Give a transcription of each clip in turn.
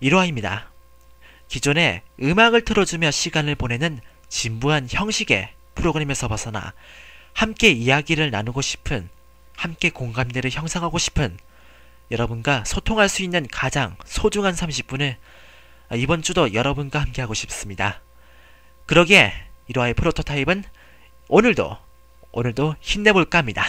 1화입니다. 기존에 음악을 틀어주며 시간을 보내는 진부한 형식의 프로그램에서 벗어나 함께 이야기를 나누고 싶은, 함께 공감대를 형성하고 싶은, 여러분과 소통할 수 있는 가장 소중한 30분을 이번 주도 여러분과 함께하고 싶습니다. 그러기에 1화의 프로토타입은 오늘도 힘내볼까 합니다.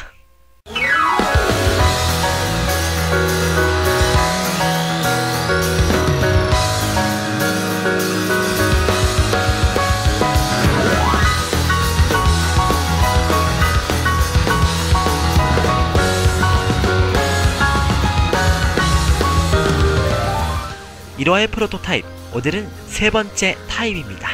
1화의 프로토타입, 오늘은 세 번째 타입입니다.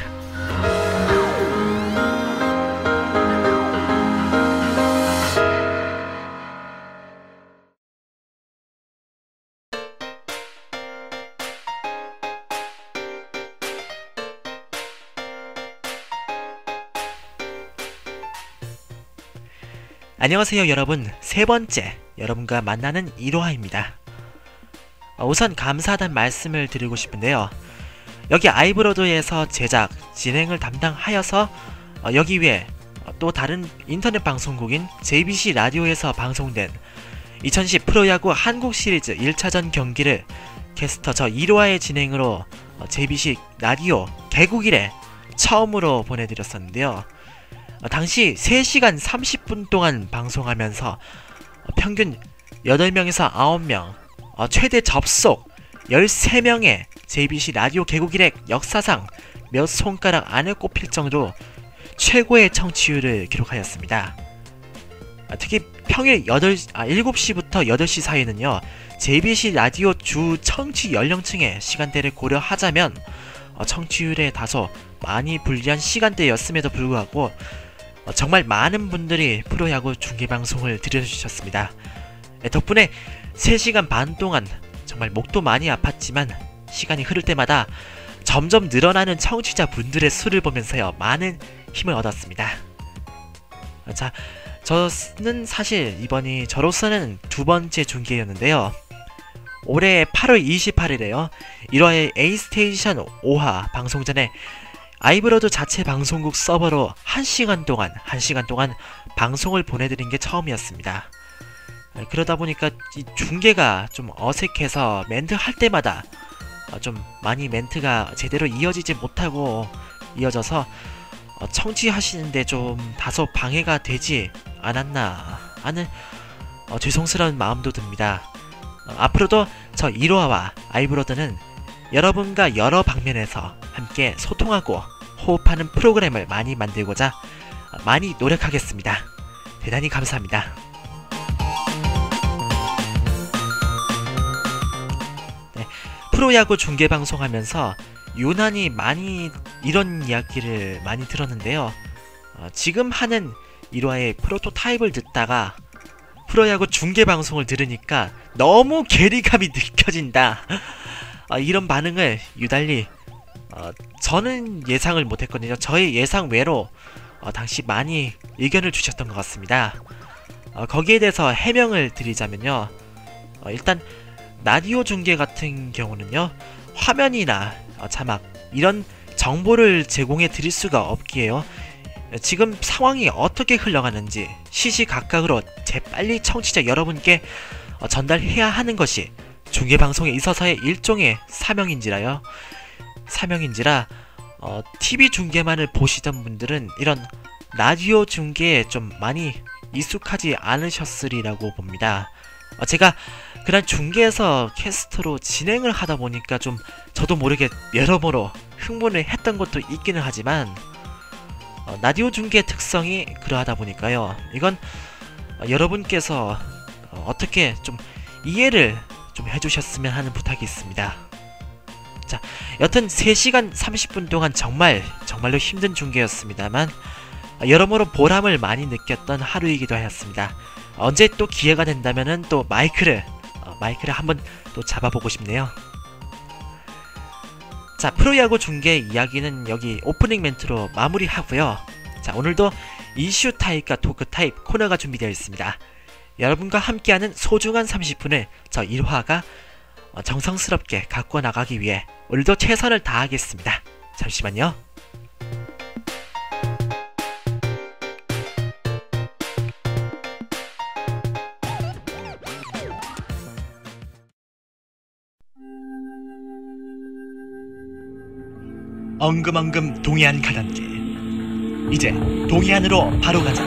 안녕하세요 여러분, 세 번째 여러분과 만나는 1화입니다. 우선 감사하다는 말씀을 드리고 싶은데요. 여기 아이브로드에서 제작, 진행을 담당하여서 여기 외에 또 다른 인터넷 방송국인 JBC 라디오에서 방송된 2010 프로야구 한국 시리즈 1차전 경기를 캐스터 저 1화의 진행으로 JBC 라디오 개국 이래 처음으로 보내드렸었는데요. 당시 3시간 30분 동안 방송하면서 평균 8명에서 9명, 최대 접속 13명의 JBC 라디오 개국 이래 역사상 몇 손가락 안에 꼽힐 정도로 최고의 청취율을 기록하였습니다. 특히 평일 7시부터 8시 사이는요, JBC 라디오 주 청취 연령층의 시간대를 고려하자면 청취율에 다소 많이 불리한 시간대였음에도 불구하고 정말 많은 분들이 프로야구 중계방송을 들려주셨습니다. 덕분에 3시간 반 동안 정말 목도 많이 아팠지만 시간이 흐를 때마다 점점 늘어나는 청취자분들의 수를 보면서요, 많은 힘을 얻었습니다. 자, 저는 사실 이번이 저로서는 두 번째 중계였는데요. 올해 8월 28일에요 1화의 A스테이션 5화 방송 전에 아이브로드 자체 방송국 서버로 1시간 동안 방송을 보내드린 게 처음이었습니다. 그러다 보니까 이 중계가 좀 어색해서 멘트 할 때마다 좀 많이 멘트가 제대로 이어지지 못하고 이어져서 청취하시는데 좀 다소 방해가 되지 않았나 하는 죄송스러운 마음도 듭니다. 앞으로도 저 1화와 아이브로드는 여러분과 여러 방면에서 함께 소통하고 호흡하는 프로그램을 많이 만들고자 많이 노력하겠습니다. 대단히 감사합니다. 프로야구 중계방송하면서 유난히 많이 이런 이야기를 많이 들었는데요. 지금 하는 1화의 프로토타입을 듣다가 프로야구 중계방송을 들으니까 너무 괴리감이 느껴진다, 이런 반응을 유달리 저는 예상을 못했거든요. 저의 예상 외로 당시 많이 의견을 주셨던 것 같습니다. 거기에 대해서 해명을 드리자면요, 일단 라디오 중계 같은 경우는요, 화면이나 자막 이런 정보를 제공해 드릴 수가 없기에요. 지금 상황이 어떻게 흘러가는지 시시각각으로 재빨리 청취자 여러분께 전달해야 하는 것이 중계방송에 있어서의 일종의 사명인지라 TV 중계만을 보시던 분들은 이런 라디오 중계에 좀 많이 익숙하지 않으셨으리라고 봅니다. 제가 그날 중계에서 캐스터로 진행을 하다 보니까 좀 저도 모르게 여러모로 흥분을 했던 것도 있기는 하지만 라디오 중계의 특성이 그러하다 보니까요, 이건 여러분께서 어떻게 좀 이해를 좀 해주셨으면 하는 부탁이 있습니다. 자, 여튼 3시간 30분 동안 정말로 힘든 중계였습니다만 여러모로 보람을 많이 느꼈던 하루이기도 하였습니다. 언제 또 기회가 된다면은 또 마이크를 한번 또 잡아보고 싶네요. 자, 프로야구 중계 이야기는 여기 오프닝 멘트로 마무리하고요. 자, 오늘도 이슈 타입과 토크 타입 코너가 준비되어 있습니다. 여러분과 함께하는 소중한 30분을 저 1화가 정성스럽게 갖고 나가기 위해 오늘도 최선을 다하겠습니다. 잠시만요. 엉금엉금 동해안 가단길. 이제 동해안으로 바로 가자.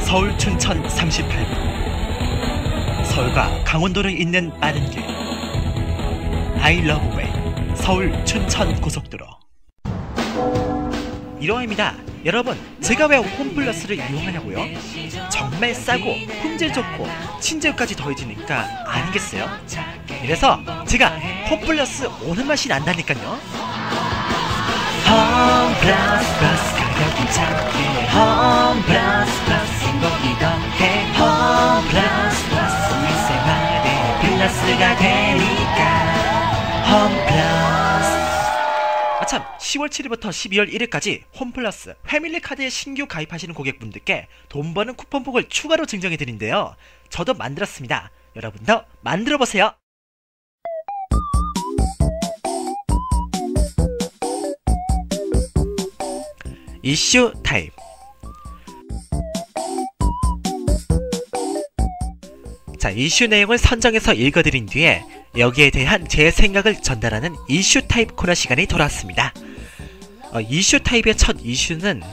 서울 춘천 38분. 서울과 강원도를 잇는 빠른 길. I love way. 서울 춘천 고속도로. 이러합니다. 여러분, 제가 왜 홈플러스를 이용하냐고요? 정말 싸고 품질 좋고 친절까지 더해지니까 아니겠어요? 이래서 제가 홈플러스 오는 맛이 난다니까요. 홈플러스 플러스 가격이 작게 홈플러스 플러스 행복이 더해 홈플러스 플러스 우리 생활에 플러스가 되니까 홈플러스. 아참, 10월 7일부터 12월 1일까지 홈플러스 패밀리 카드에 신규 가입하시는 고객분들께 돈 버는 쿠폰북을 추가로 증정해드린대요. 저도 만들었습니다. 여러분도 만들어보세요. 이슈 타입. 자, 이슈 내용을 선정해서 읽어드린 뒤에 여기에 대한 제 생각을 전달하는 이슈 타입 코너 시간이 돌아왔습니다. 이슈 타입의 첫 이슈는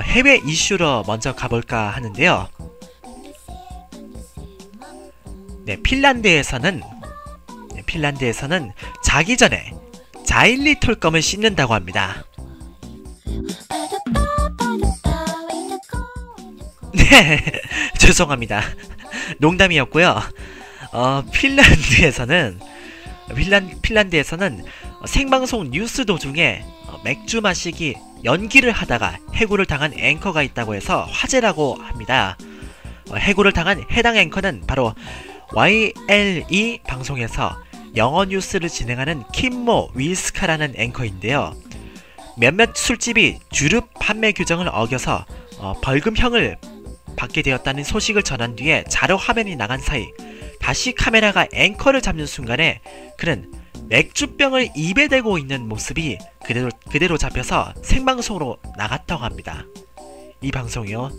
해외 이슈로 먼저 가볼까 하는데요. 네, 핀란드에서는 자기 전에 자일리 톨검을 씻는다고 합니다. 네, 죄송합니다. 농담이었고요. 핀란드에서는 생방송 뉴스 도중에 맥주 마시기 연기를 하다가 해고를 당한 앵커가 있다고 해서 화제라고 합니다. 해고를 당한 해당 앵커는 바로 YLE 방송에서 영어 뉴스를 진행하는 킴모 위스카라는 앵커인데요. 몇몇 술집이 주류 판매 규정을 어겨서 벌금형을 받게 되었다는 소식을 전한 뒤에 자료 화면이 나간 사이 다시 카메라가 앵커를 잡는 순간에 그는 맥주병을 입에 대고 있는 모습이 그대로 잡혀서 생방송으로 나갔다고 합니다. 이 방송이요.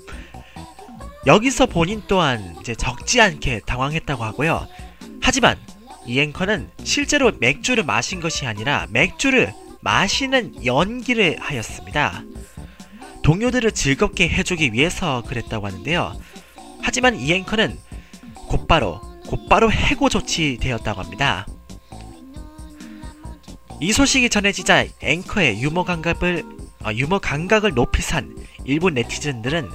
여기서 본인 또한 이제 적지 않게 당황했다고 하고요. 하지만 이 앵커는 실제로 맥주를 마신 것이 아니라 맥주를 마시는 연기를 하였습니다. 동료들을 즐겁게 해주기 위해서 그랬다고 하는데요. 하지만 이 앵커는 곧바로 해고 조치되었다고 합니다. 이 소식이 전해지자 앵커의 유머 감각을 높이 산 일부 네티즌들은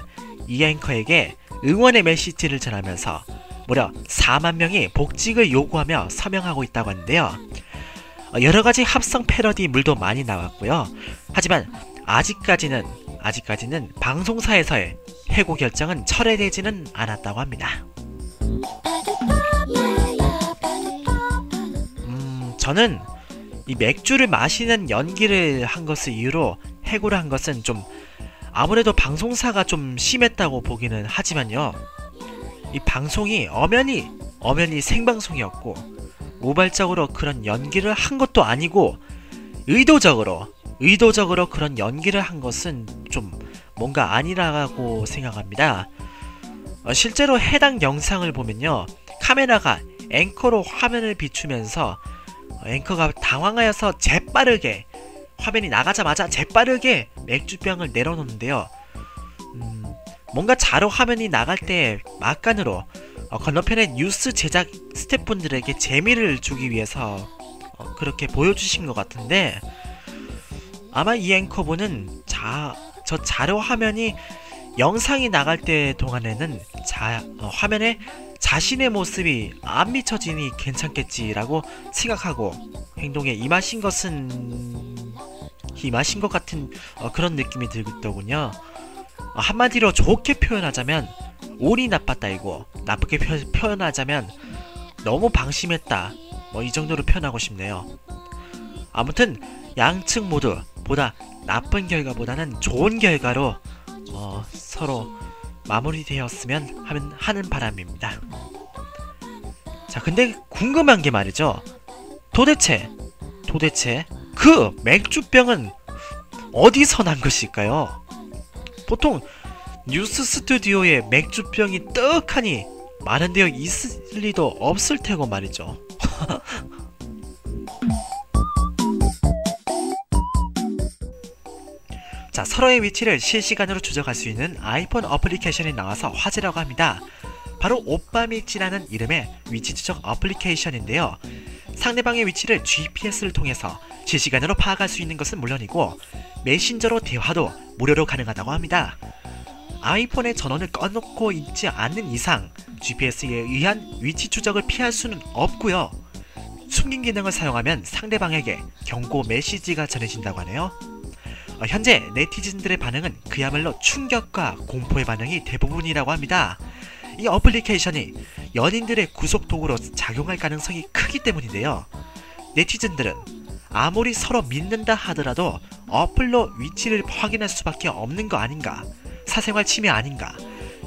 이 앵커에게 응원의 메시지를 전하면서 무려 4만 명이 복직을 요구하며 서명하고 있다고 하는데요. 여러가지 합성 패러디물도 많이 나왔고요. 하지만 아직까지는 방송사에서의 해고 결정은 철회되지는 않았다고 합니다. 저는 이 맥주를 마시는 연기를 한 것을 이유로 해고를 한 것은 좀 아무래도 방송사가 좀 심했다고 보기는 하지만요. 이 방송이 엄연히 생방송이었고 우발적으로 그런 연기를 한 것도 아니고 의도적으로 그런 연기를 한 것은 좀 뭔가 아니라고 생각합니다. 실제로 해당 영상을 보면요. 카메라가 앵커로 화면을 비추면서 앵커가 당황하여서 재빠르게 화면이 나가자마자 재빠르게 맥주병을 내려놓는데요. 뭔가 자료 화면이 나갈 때 막간으로 건너편의 뉴스 제작 스태프분들에게 재미를 주기 위해서 그렇게 보여주신 것 같은데 아마 이 앵커분은 저 자료 화면이 영상이 나갈 때 동안에는 화면에 자신의 모습이 안 비춰지니 괜찮겠지라고 생각하고 행동에 임하신 것 같은 그런 느낌이 들더군요. 한마디로 좋게 표현하자면 운이 나빴다이고 나쁘게 표현하자면 너무 방심했다, 뭐 이 정도로 표현하고 싶네요. 아무튼 양측 모두 보다 나쁜 결과보다는 좋은 결과로 서로 마무리되었으면 하는 바람입니다. 자, 근데 궁금한 게 말이죠. 도대체 그 맥주병은 어디서 난 것일까요? 보통 뉴스 스튜디오에 맥주병이 떡하니 마련되어 있을 리도 없을 테고 말이죠. 자, 서로의 위치를 실시간으로 추적할 수 있는 아이폰 어플리케이션이 나와서 화제라고 합니다. 바로 오빠밀지라는 이름의 위치 추적 어플리케이션인데요. 상대방의 위치를 GPS를 통해서 실시간으로 파악할 수 있는 것은 물론이고 메신저로 대화도 무료로 가능하다고 합니다. 아이폰의 전원을 꺼놓고 있지 않는 이상 GPS에 의한 위치 추적을 피할 수는 없고요. 숨긴 기능을 사용하면 상대방에게 경고 메시지가 전해진다고 하네요. 현재 네티즌들의 반응은 그야말로 충격과 공포의 반응이 대부분이라고 합니다. 이 어플리케이션이 연인들의 구속 도구로 작용할 가능성이 크기 때문인데요. 네티즌들은 아무리 서로 믿는다 하더라도 어플로 위치를 확인할 수밖에 없는 거 아닌가, 사생활 침해 아닌가,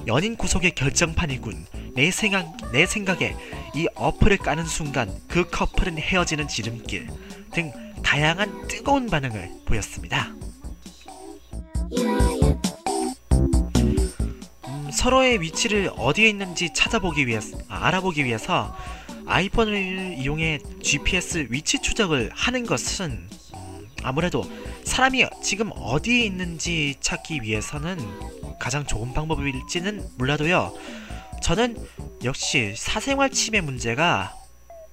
연인 구속의 결정판이군, 내 생각에 이 어플을 까는 순간 그 커플은 헤어지는 지름길 등 다양한 뜨거운 반응을 보였습니다. 서로의 위치를 어디에 있는지 알아보기 위해서 아이폰을 이용해 GPS 위치 추적을 하는 것은 아무래도 사람이 지금 어디에 있는지 찾기 위해서는 가장 좋은 방법일지는 몰라도요. 저는 역시 사생활 침해 문제가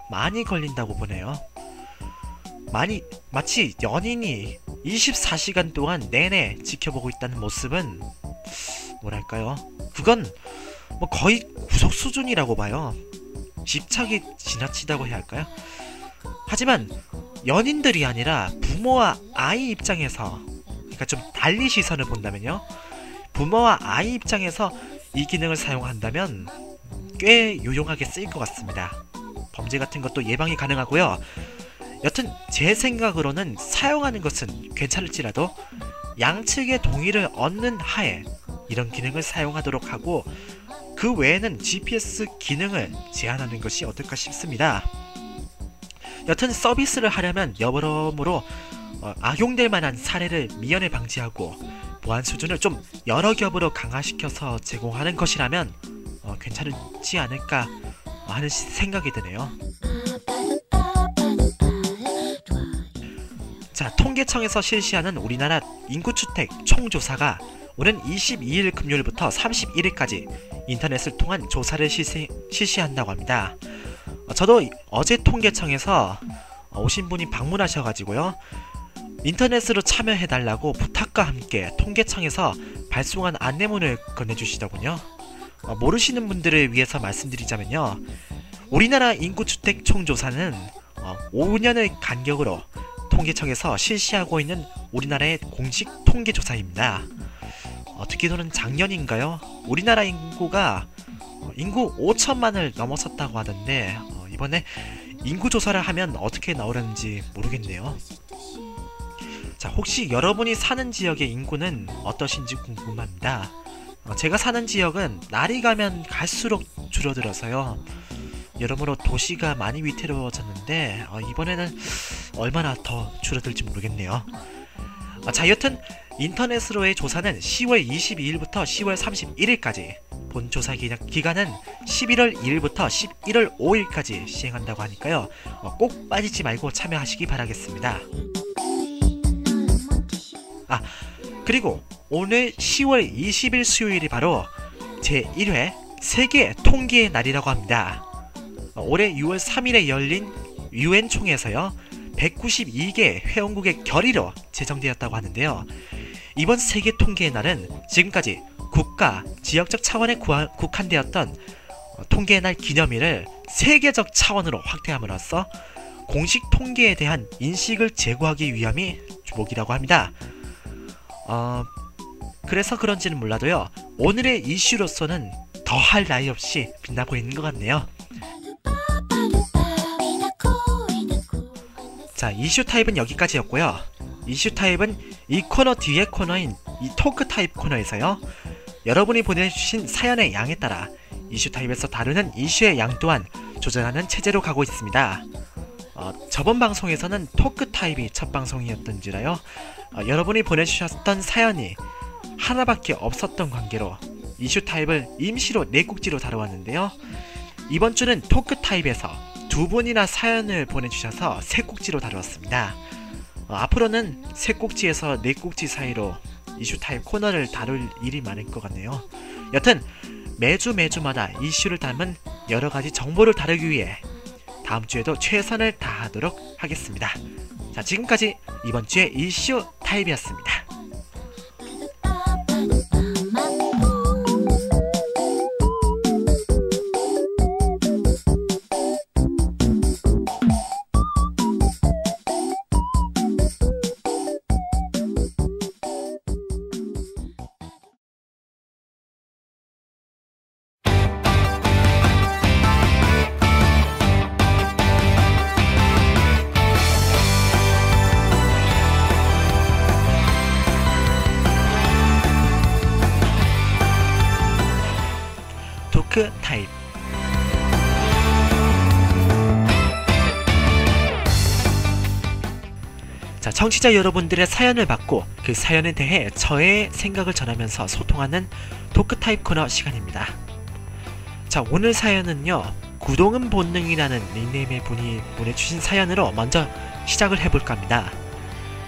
많이 걸린다고 보네요. 마치 연인이 24시간 동안 내내 지켜보고 있다는 모습은 뭐랄까요? 그건 뭐 거의 구속 수준이라고 봐요. 집착이 지나치다고 해야 할까요? 하지만 연인들이 아니라 부모와 아이 입장에서, 그러니까 좀 달리 시선을 본다면요. 부모와 아이 입장에서 이 기능을 사용한다면 꽤 유용하게 쓰일 것 같습니다. 범죄 같은 것도 예방이 가능하고요. 여튼 제 생각으로는 사용하는 것은 괜찮을지라도 양측의 동의를 얻는 하에 이런 기능을 사용하도록 하고 그 외에는 GPS 기능을 제한하는 것이 어떨까 싶습니다. 여튼 서비스를 하려면 여러모로 악용될 만한 사례를 미연에 방지하고 보안 수준을 좀 여러 겹으로 강화시켜서 제공하는 것이라면 괜찮지 않을까 하는 생각이 드네요. 자, 통계청에서 실시하는 우리나라 인구주택 총조사가 오는 22일 금요일부터 31일까지 인터넷을 통한 조사를 실시한다고 합니다. 저도 어제 통계청에서 오신 분이 방문하셔가지고요. 인터넷으로 참여해달라고 부탁과 함께 통계청에서 발송한 안내문을 건네주시더군요. 모르시는 분들을 위해서 말씀드리자면요. 우리나라 인구주택 총조사는 5년을 간격으로 통계청에서 실시하고 있는 우리나라의 공식 통계조사입니다. 듣기로는 작년인가요? 우리나라 인구가 인구 5천만을 넘어섰다고 하던데 이번에 인구조사를 하면 어떻게 나오려는지 모르겠네요. 자, 혹시 여러분이 사는 지역의 인구는 어떠신지 궁금합니다. 제가 사는 지역은 날이 가면 갈수록 줄어들어서요. 여러모로 도시가 많이 위태로워졌는데 이번에는 얼마나 더 줄어들지 모르겠네요. 자, 여튼 인터넷으로의 조사는 10월 22일부터 10월 31일까지, 본 조사 기간은 11월 2일부터 11월 5일까지 시행한다고 하니까요. 꼭 빠지지 말고 참여하시기 바라겠습니다. 그리고 오늘 10월 20일 수요일이 바로 제1회 세계 통계의 날이라고 합니다. 올해 6월 3일에 열린 UN 총회에서요 192개 회원국의 결의로 제정되었다고 하는데요. 이번 세계 통계의 날은 지금까지 국가, 지역적 차원에 국한되었던 통계의 날 기념일을 세계적 차원으로 확대함으로써 공식 통계에 대한 인식을 제고하기 위함이 주목이라고 합니다. 그래서 그런지는 몰라도요, 오늘의 이슈로서는 더할 나위 없이 빛나고 있는 것 같네요. 자, 이슈 타입은 여기까지였고요. 이슈 타입은 이 코너 뒤의 코너인 이 토크 타입 코너에서요, 여러분이 보내주신 사연의 양에 따라 이슈 타입에서 다루는 이슈의 양 또한 조절하는 체제로 가고 있습니다. 저번 방송에서는 토크 타입이 첫 방송이었던지라요. 여러분이 보내주셨던 사연이 하나밖에 없었던 관계로 이슈 타입을 임시로 4꼭지로 다뤄왔는데요. 이번 주는 토크 타입에서 2분이나 사연을 보내주셔서 3꼭지로 다루었습니다. 앞으로는 3꼭지에서 4꼭지 사이로 이슈 타입 코너를 다룰 일이 많을 것 같네요. 여튼 매주마다 이슈를 담은 여러가지 정보를 다루기 위해 다음 주에도 최선을 다하도록 하겠습니다. 자, 지금까지 이번 주의 이슈 타입이었습니다. 토크 타입. 자, 청취자 여러분들의 사연을 받고 그 사연에 대해 저의 생각을 전하면서 소통하는 토크 타입 코너 시간입니다. 자, 오늘 사연은요, 구동은 본능이라는 닉네임의 분이 보내주신 사연으로 먼저 시작을 해볼까 합니다.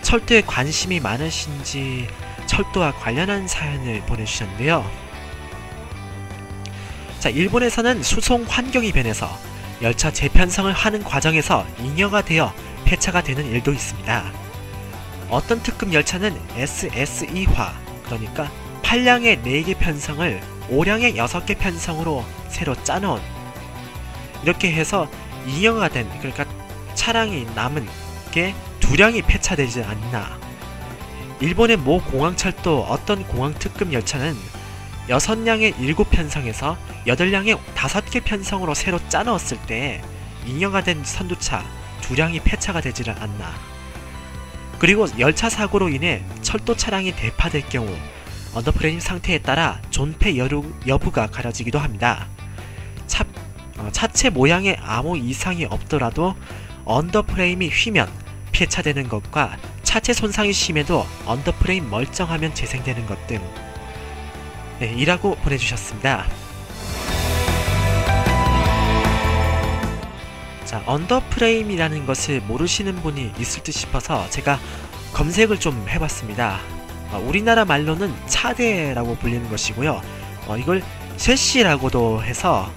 철도에 관심이 많으신지 철도와 관련한 사연을 보내주셨는데요. 자, 일본에서는 수송 환경이 변해서 열차 재편성을 하는 과정에서 잉여가 되어 폐차가 되는 일도 있습니다. 어떤 특급 열차는 SSE화, 그러니까 8량의 4개 편성을 5량의 6개 편성으로 새로 짜놓은, 이렇게 해서 잉여가 된, 그러니까 차량이 남은 게 2량이 폐차되지 않나. 일본의 모 공항철도 어떤 공항 특급 열차는 6량의 7편성에서 8량의 5개 편성으로 새로 짜넣었을 때 잉여가 된 선두차 2량이 폐차가 되지를 않나. 그리고 열차 사고로 인해 철도 차량이 대파될 경우 언더프레임 상태에 따라 존폐 여부가 가려지기도 합니다. 차체 모양에 아무 이상이 없더라도 언더프레임이 휘면 폐차되는 것과 차체 손상이 심해도 언더프레임 멀쩡하면 재생되는 것 등, 네, 이라고 보내주셨습니다. 자, 언더프레임이라는 것을 모르시는 분이 있을 듯 싶어서 제가 검색을 좀 해봤습니다. 우리나라 말로는 차대라고 불리는 것이고요. 이걸 셰시라고도 해서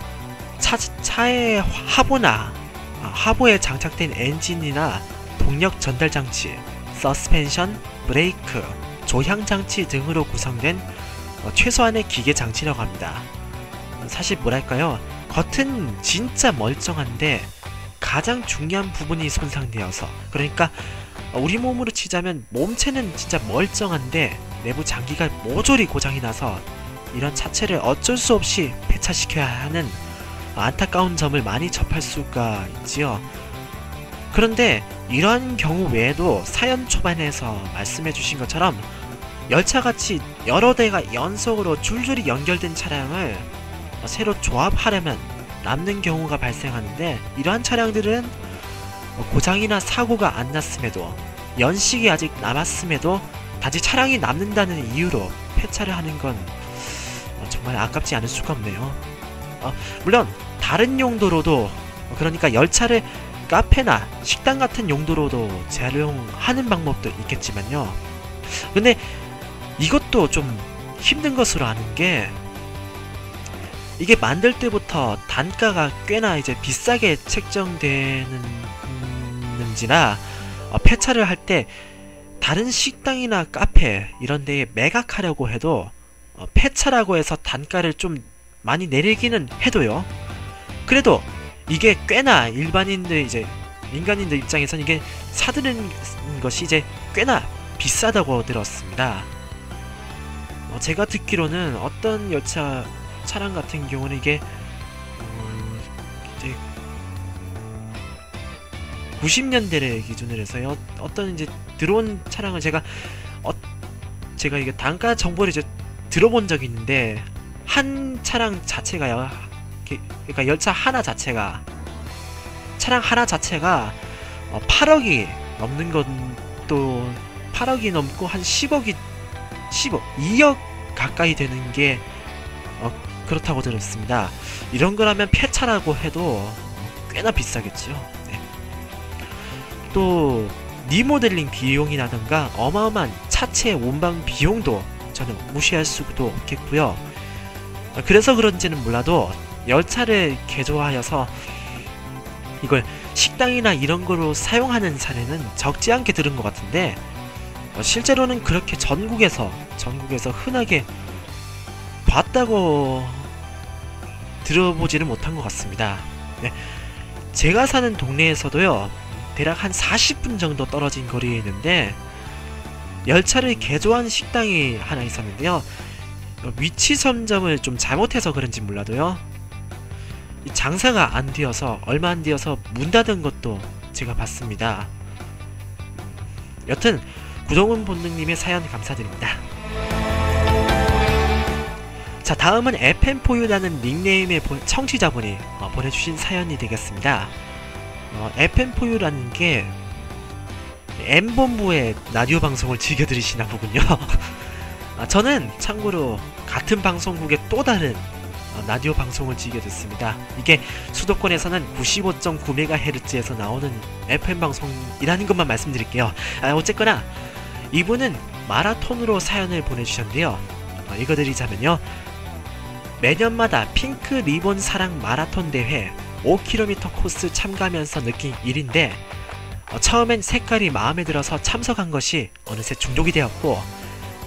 차의 하부에 장착된 엔진이나 동력 전달 장치, 서스펜션, 브레이크, 조향 장치 등으로 구성된 최소한의 기계 장치라고 합니다. 사실 뭐랄까요, 겉은 진짜 멀쩡한데 가장 중요한 부분이 손상되어서, 그러니까 우리 몸으로 치자면 몸체는 진짜 멀쩡한데 내부 장기가 모조리 고장이 나서 이런 차체를 어쩔 수 없이 폐차시켜야 하는 안타까운 점을 많이 접할 수가 있지요. 그런데 이런 경우 외에도 사연 초반에서 말씀해 주신 것처럼 열차같이 여러 대가 연속으로 줄줄이 연결된 차량을 새로 조합하려면 남는 경우가 발생하는데, 이러한 차량들은 고장이나 사고가 안 났음에도 연식이 아직 남았음에도 단지 차량이 남는다는 이유로 폐차를 하는 건 정말 아깝지 않을 수가 없네요. 물론 다른 용도로도, 그러니까 열차를 카페나 식당 같은 용도로도 재활용하는 방법도 있겠지만요. 근데 이것도 좀 힘든 것으로 아는 게, 이게 만들 때부터 단가가 꽤나 이제 비싸게 책정되는지나 폐차를 할 때 다른 식당이나 카페 이런 데에 매각하려고 해도 폐차라고 해서 단가를 좀 많이 내리기는 해도요, 그래도 이게 꽤나 민간인들 입장에선 이게 사드는 것이 이제 꽤나 비싸다고 들었습니다. 제가 듣기로는 어떤 열차 차량 같은 경우는 이게 이제 90년대를 기준으로 해서요, 어떤 이제 들어온 차량을 제가 이게 단가 정보를 이제 들어본 적이 있는데, 한 차량 자체가요, 그러니까 열차 하나 자체가 차량 하나 자체가 8억이 넘는 것도 8억이 넘고 한 10억 2억 가까이 되는 게 그렇다고 들었습니다. 이런 거라면 폐차라고 해도 꽤나 비싸겠죠. 네. 또 리모델링 비용이라던가 어마어마한 차체 원방 비용도 저는 무시할 수도 없겠고요. 그래서 그런지는 몰라도 열차를 개조하여서 이걸 식당이나 이런 거로 사용하는 사례는 적지 않게 들은 것 같은데 실제로는 그렇게 전국에서 흔하게 봤다고 들어보지는 못한 것 같습니다. 네. 제가 사는 동네에서도요, 대략 한 40분 정도 떨어진 거리에 있는데 열차를 개조한 식당이 하나 있었는데요. 위치 선점을 좀 잘못해서 그런지 몰라도요, 이 장사가 안 되어서 얼마 안 되어서 문 닫은 것도 제가 봤습니다. 여튼 구동훈 본능님의 사연 감사드립니다. 자, 다음은 FM4U라는 닉네임의 청취자분이 보내주신 사연이 되겠습니다. FM4U라는 게 M본부의 라디오 방송을 즐겨 들으시나 보군요. 저는 참고로 같은 방송국의 또 다른 라디오 방송을 즐겨 듣습니다. 이게 수도권에서는 95.9MHz에서 나오는 FM 방송이라는 것만 말씀드릴게요. 어쨌거나 이분은 마라톤으로 사연을 보내주셨는데요. 읽어드리자면요, 매년마다 핑크 리본 사랑 마라톤 대회 5km 코스 참가하면서 느낀 일인데 처음엔 색깔이 마음에 들어서 참석한 것이 어느새 중독이 되었고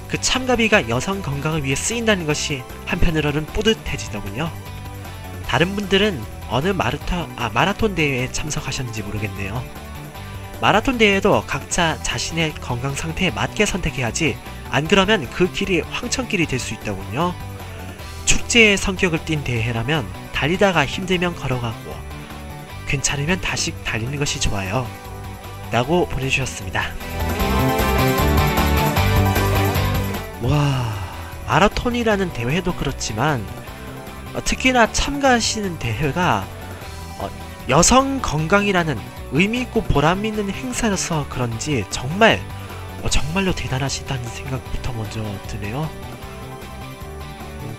그 참가비가 여성 건강을 위해 쓰인다는 것이 한편으로는 뿌듯해지더군요. 다른 분들은 어느 마라톤 대회에 참석하셨는지 모르겠네요. 마라톤 대회도 각자 자신의 건강 상태에 맞게 선택해야지 안 그러면 그 길이 황천길이 될 수 있더군요. 축제의 성격을 띤 대회라면 달리다가 힘들면 걸어가고 괜찮으면 다시 달리는 것이 좋아요 라고 보내주셨습니다. 와, 마라톤이라는 대회도 그렇지만 특히나 참가하시는 대회가 여성 건강이라는 의미있고 보람있는 행사라서 그런지 정말로 대단하시다는 생각부터 먼저 드네요.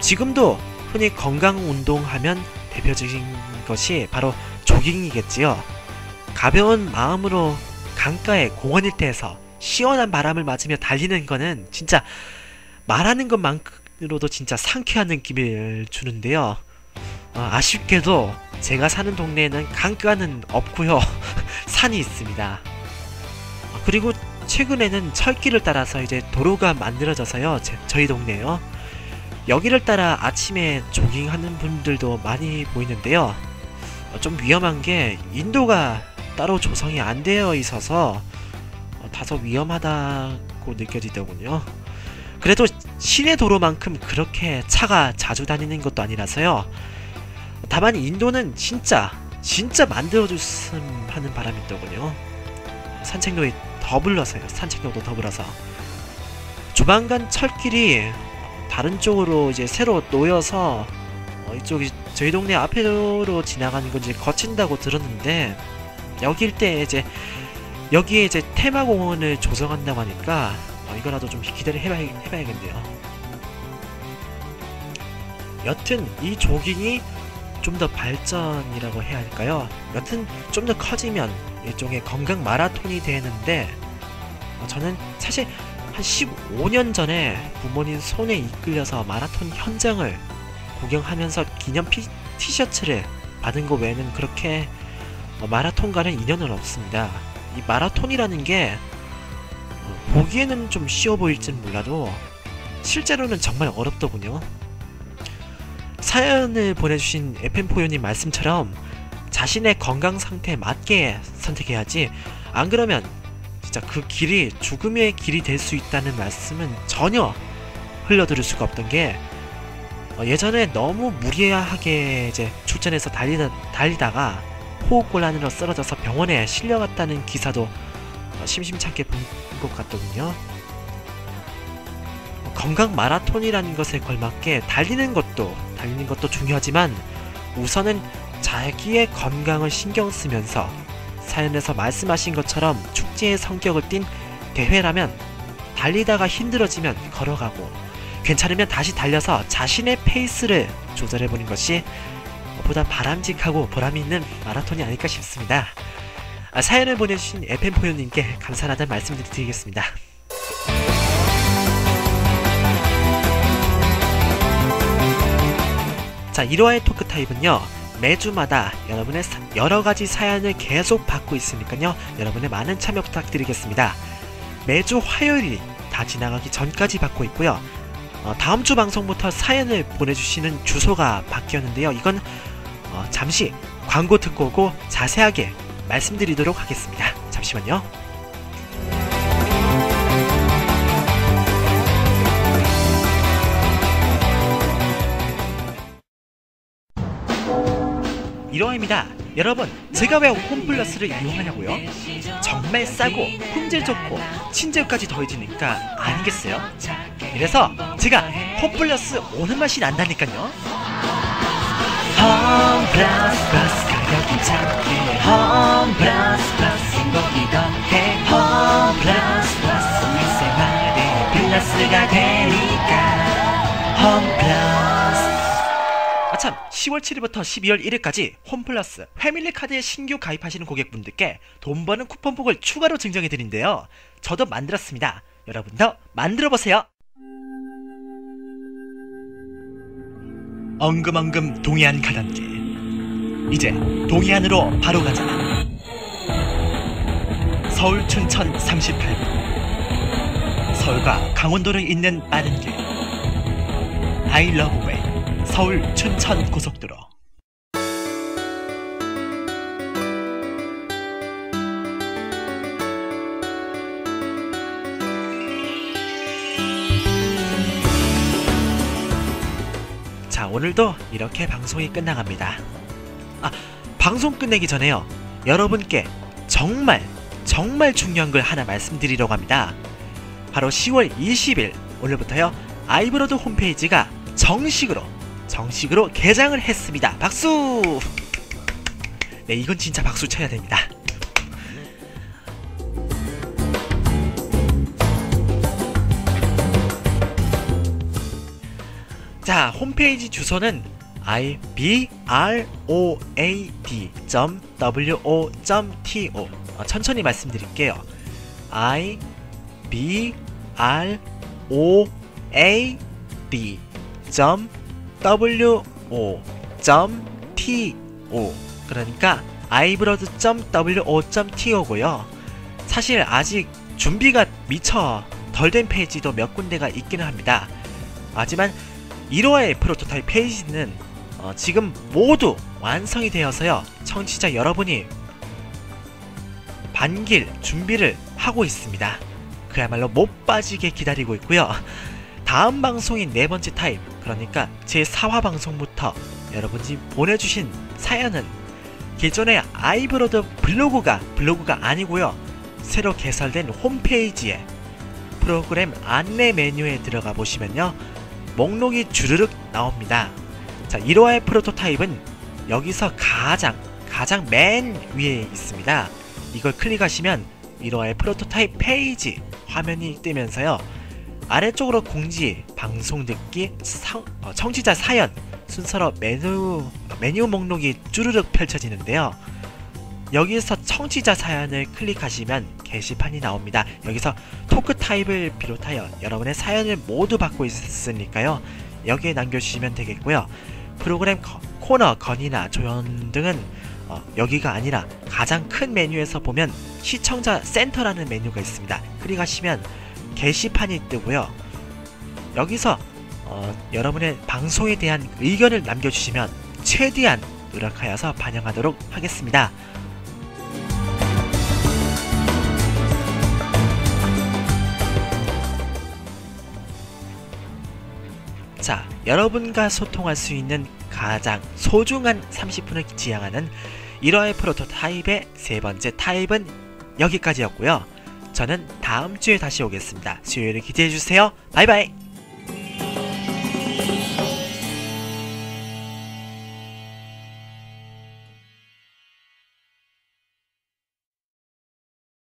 지금도 흔히 건강운동하면 대표적인 것이 바로 조깅이겠지요. 가벼운 마음으로 강가의 공원 일대에서 시원한 바람을 맞으며 달리는 거는 진짜 말하는 것만으로도 진짜 상쾌한 느낌을 주는데요. 아쉽게도 제가 사는 동네에는 강가는 없고요. 산이 있습니다. 그리고 최근에는 철길을 따라서 이제 도로가 만들어져서요, 저희 동네에요, 여기를 따라 아침에 조깅하는 분들도 많이 보이는데요. 좀 위험한 게 인도가 따로 조성이 안 되어 있어서 다소 위험하다고 느껴지더군요. 그래도 시내 도로만큼 그렇게 차가 자주 다니는 것도 아니라서요. 다만 인도는 진짜 만들어줬음 하는 바람이 있더군요. 산책로에 더불어서요. 산책로도 더불어서 조만간 철길이 다른 쪽으로 이제 새로 놓여서 이쪽이 저희 동네 앞으로 지나가는 건지 거친다고 들었는데 여기에 이제 테마공원을 조성한다고 하니까 이거라도 좀 기대를 해봐야겠네요. 여튼 이 조깅이 좀 더 발전이라고 해야 할까요? 여튼 좀 더 커지면 일종의 건강 마라톤이 되는데 저는 사실 한 15년 전에 부모님 손에 이끌려서 마라톤 현장을 구경하면서 기념 티셔츠를 받은 거 외에는 그렇게 마라톤과는 인연은 없습니다. 이 마라톤이라는 게 보기에는 좀 쉬워 보일진 몰라도 실제로는 정말 어렵더군요. 사연을 보내주신 FM4U님 말씀처럼 자신의 건강 상태에 맞게 선택해야지, 안 그러면 진짜 그 길이 죽음의 길이 될 수 있다는 말씀은 전혀 흘려들을 수가 없던 게, 예전에 너무 무리하게 이제 출전해서 달리다가 호흡곤란으로 쓰러져서 병원에 실려갔다는 기사도 심심찮게 본 것 같더군요. 건강 마라톤이라는 것에 걸맞게 달리는 것도 중요하지만 우선은 자기의 건강을 신경 쓰면서 사연에서 말씀하신 것처럼 축제의 성격을 띤 대회라면 달리다가 힘들어지면 걸어가고 괜찮으면 다시 달려서 자신의 페이스를 조절해보는 것이 보다 바람직하고 보람이 있는 마라톤이 아닐까 싶습니다. 사연을 보내주신 FM포유님께 감사하다는 말씀을 드리겠습니다. 자, 1화의 토크 타입은요, 매주마다 여러분의 여러가지 사연을 계속 받고 있으니까요, 여러분의 많은 참여 부탁드리겠습니다. 매주 화요일이 다 지나가기 전까지 받고 있고요. 다음주 방송부터 사연을 보내주시는 주소가 바뀌었는데요, 이건 잠시 광고 듣고 오고 자세하게 말씀드리도록 하겠습니다. 잠시만요. 이러입니다. 여러분, 제가 왜 홈플러스를 이용하냐고요? 정말 싸고 품질 좋고 친절까지 더해지니까 아니겠어요? 그래서 제가 홈플러스 오는 맛이 난다니까요. 홈플러스 플러스 가격이 작게 홈플러스 플러스 행복이 더해 홈플러스 플러스 우리 생활에 플러스가 되니까 홈플러스. 아참, 10월 7일부터 12월 1일까지 홈플러스 패밀리 카드에 신규 가입하시는 고객분들께 돈 버는 쿠폰북을 추가로 증정해드린대요. 저도 만들었습니다. 여러분도 만들어보세요. 엉금엉금 동해안 가단길, 이제 동해안으로 바로 가자. 서울 춘천 38분, 서울과 강원도를 잇는 빠른 길, I love way 서울 춘천 고속도로. 자, 오늘도 이렇게 방송이 끝나갑니다. 방송 끝내기 전에요, 여러분께 정말 중요한 걸 하나 말씀드리려고 합니다. 바로 10월 20일 오늘부터요, 아이브로드 홈페이지가 정식으로 개장을 했습니다. 박수! 네, 이건 진짜 박수 쳐야 됩니다. 자, 홈페이지 주소는 ibrod.wo.to. 천천히 말씀드릴게요. ibrod.wo.to. 그러니까 ibrod.wo.to고요. 사실 아직 준비가 미처 덜 된 페이지도 몇 군데가 있기는 합니다. 하지만 1호의 프로토타입 페이지는 지금 모두 완성이 되어서요, 청취자 여러분이 반길 준비를 하고 있습니다. 그야말로 못 빠지게 기다리고 있고요. 다음 방송인 4번째 타입, 그러니까 제4화 방송부터 여러분이 보내주신 사연은 기존의 아이브로드 블로그가 아니고요, 새로 개설된 홈페이지에 프로그램 안내 메뉴에 들어가 보시면요, 목록이 주르륵 나옵니다. 자, 1호의 프로토타입은 여기서 가장 맨 위에 있습니다. 이걸 클릭하시면 1호의 프로토타입 페이지 화면이 뜨면서요, 아래쪽으로 공지, 방송 듣기, 청취자 사연 순서로 메뉴 목록이 주르륵 펼쳐지는데요. 여기서 청취자 사연을 클릭하시면 게시판이 나옵니다. 여기서 토크 타입을 비롯하여 여러분의 사연을 모두 받고 있으니까요, 여기에 남겨주시면 되겠고요. 프로그램 코너, 건의나 조연 등은 여기가 아니라 가장 큰 메뉴에서 보면 시청자 센터라는 메뉴가 있습니다. 클릭하시면 게시판이 뜨고요. 여기서 여러분의 방송에 대한 의견을 남겨주시면 최대한 노력하여서 반영하도록 하겠습니다. 자, 여러분과 소통할 수 있는 가장 소중한 30분을 지향하는 1화의 프로토타입의 3번째 타입은 여기까지였고요. 저는 다음주에 다시 오겠습니다. 수요일을 기대해주세요. 바이바이.